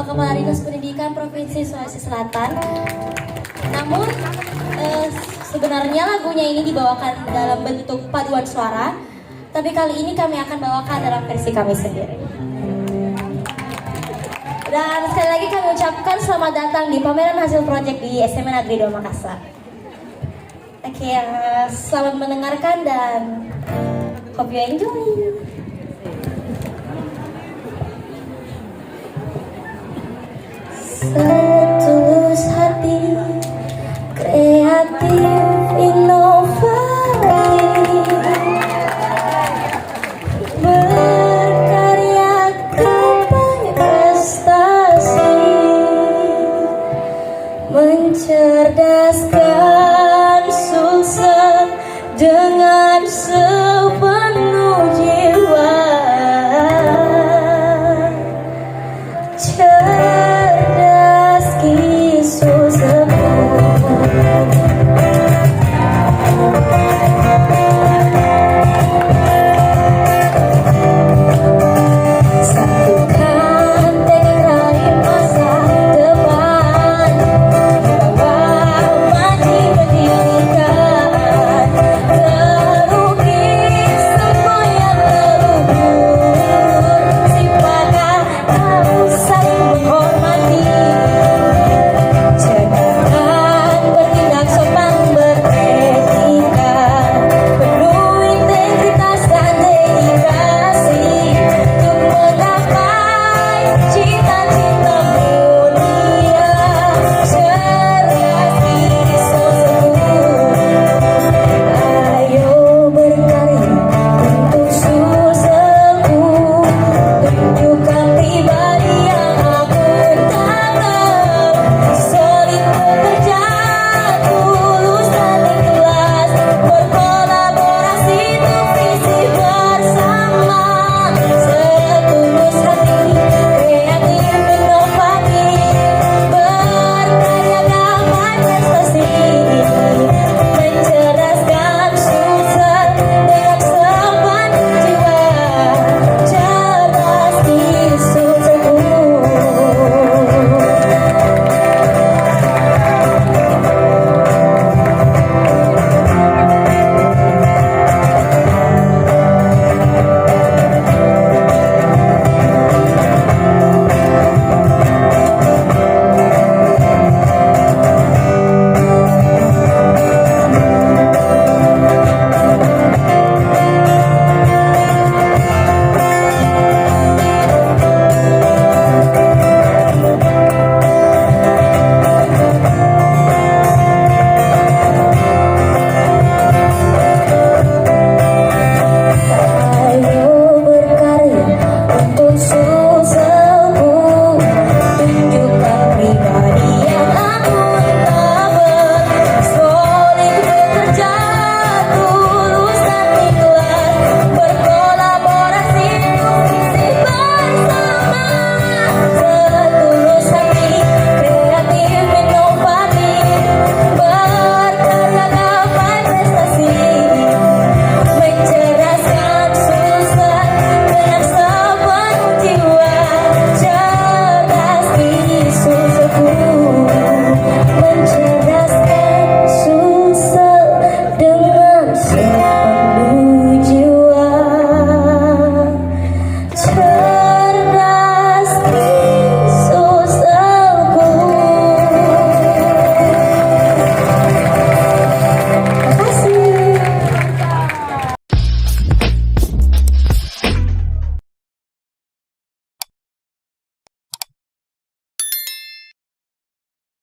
Bapak Kepala Dinas Pendidikan Provinsi Sulawesi Selatan. Namun sebenarnya lagunya ini dibawakan dalam bentuk paduan suara, tapi kali ini kami akan bawakan dalam versi kami sendiri. Dan sekali lagi kami ucapkan selamat datang di pameran hasil proyek di SMA Negeri 2 Makassar. Oke, selamat mendengarkan dan hope you enjoy. Setulus hati, kreatif, inovatif, berkarya capai prestasi, mencerdaskan sukses dengan sepenuh